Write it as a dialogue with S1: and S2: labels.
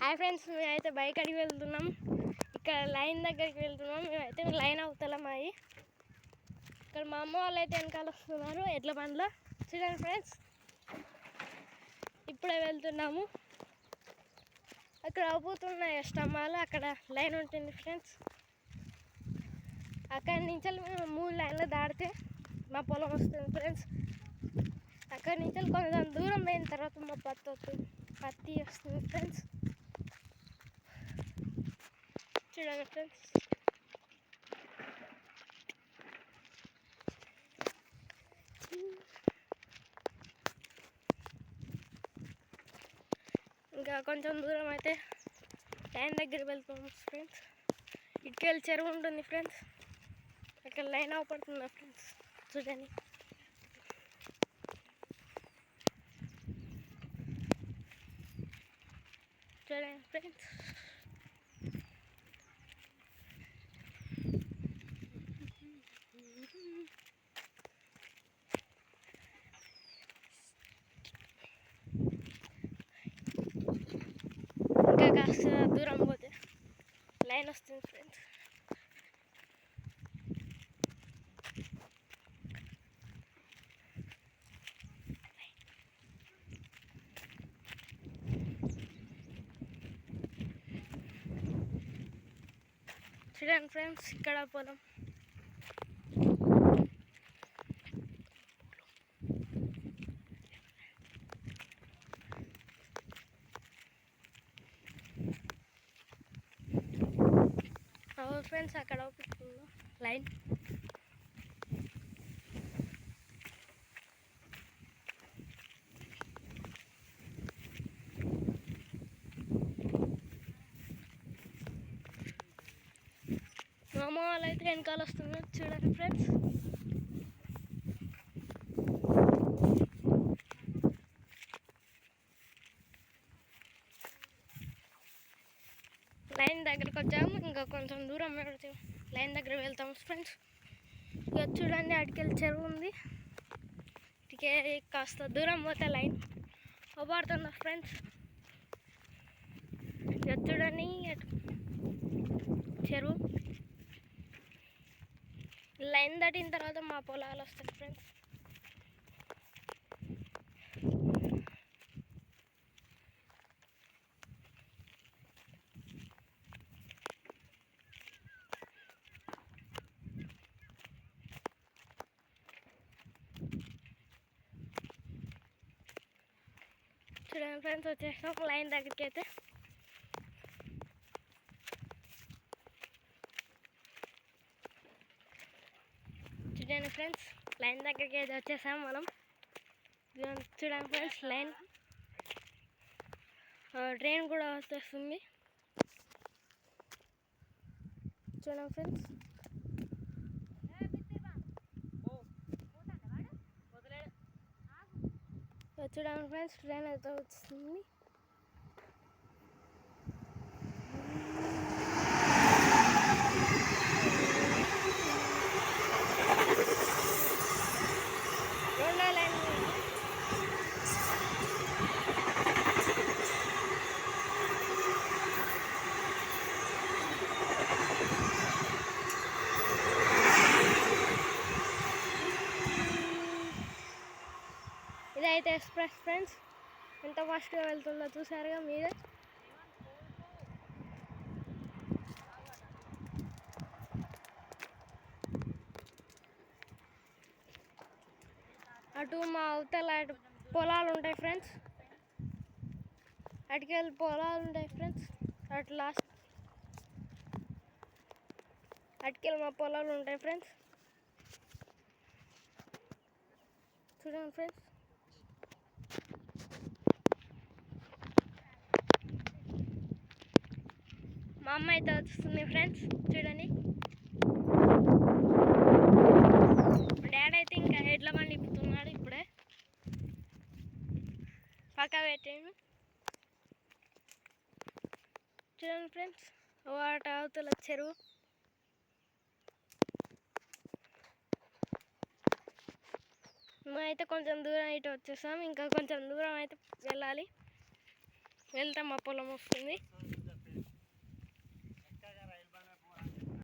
S1: Hi friends, మేమైతే bike అడిగి వెళ్తున్నాం. ఇక్కడ లైన్ దగ్గరికి వెళ్తున్నాం. మేమైతే లైన్ అవుతలేం. అవి ఇక్కడ మా అమ్మ వాళ్ళు అయితే వెనకాల వస్తున్నారు ఎడ్ల బండిలో. చూడండి ఫ్రెండ్స్, ఇప్పుడే వెళ్తున్నాము. అక్కడ అవుతున్నాయి స్తంభాలు, అక్కడ లైన్ ఉంటుంది ఫ్రెండ్స్. అక్కడి నుంచి మేము 3 లైన్లు దాటితే మా పొలం వస్తుంది ఫ్రెండ్స్. అక్కడి నుంచి కొంచెం దూరం అయిన తర్వాత మా పత్తి వస్తుంది ఫ్రెండ్స్. చూడండి ఫ్రెండ్స్, ఇంకా కొంచెం దూరం అయితే లైన్ దగ్గర వెళ్తాం ఫ్రెండ్స్. ఇటుకెళ్ళి చెరువు ఉంటుంది ఫ్రెండ్స్. అక్కడ లైన్ అవపడుతుంది ఫ్రెండ్స్. చూడండి, చూడండి ఫ్రెండ్స్. ఇంకా కాస్త దూరం పోతే లైన్ వస్తుంది ఫ్రెండ్స్. చూడండి ఫ్రెండ్స్, ఇక్కడ పొలం. ఫ్రెండ్స్, అక్కడ అవుతుందో లైన్. మా అమ్మ వాళ్ళు అయితే వెనకాల వస్తున్నారు. చూడండి ఫ్రెండ్స్, లైన్ దగ్గరకు వచ్చాము. ఇంకా కొంచెం దూరం లైన్ దగ్గర వెళ్తాము ఫ్రెండ్స్. ఇక చూడండి, అటుకెళ్ళి చెరువు ఉంది. ఇటుకే కాస్త దూరం పోతే లైన్ అవపడుతుంది ఫ్రెండ్స్. ఇక చూడండి, చెరువు లైన్ దాటిన తర్వాత మా పొలాలు వస్తాయి ఫ్రెండ్స్. చూడండి ఫ్రెండ్స్, వచ్చేసాం లైన్ దగ్గరికి అయితే. చూడండి ఫ్రెండ్స్, లైన్ దగ్గరికి అయితే వచ్చేసాం మనం. చూడండి ఫ్రెండ్స్, లైన్ ట్రైన్ కూడా వచ్చేస్తుంది. చూడండి ఫ్రెండ్స్, చూడండి ఫ్రెండ్స్, ట్రైన్ అయితే వస్తుంది. ఇదైతే ఎక్స్ప్రెస్ ఫ్రెండ్స్. ఎంత ఫాస్ట్గా వెళ్తుందో చూసారుగా మీరే. అటు మా అవతల అటు పొలాలు ఉంటాయి ఫ్రెండ్స్. అటుకెళ్ళి పొలాలు ఉంటాయి ఫ్రెండ్స్. అటు లాస్ట్ అటుకెళ్ళి మా పొలాలు ఉంటాయి ఫ్రెండ్స్. చూడండి ఫ్రెండ్స్, మా అమ్మ అయితే వస్తుంది ఫ్రెండ్స్. చూడండి, డాడీ అయితే ఇంకా ఎడ్ల బండి ఇప్పుతున్నాడు. ఇప్పుడే పక్క పెట్టాను. చూడండి ఫ్రెండ్స్, వాటి అవతల చెరువు. మేమైతే కొంచెం దూరం అయితే వచ్చేసాం. ఇంకా కొంచెం దూరం అయితే వెళ్ళాలి. వెళ్తాం, మా పొలం వస్తుంది.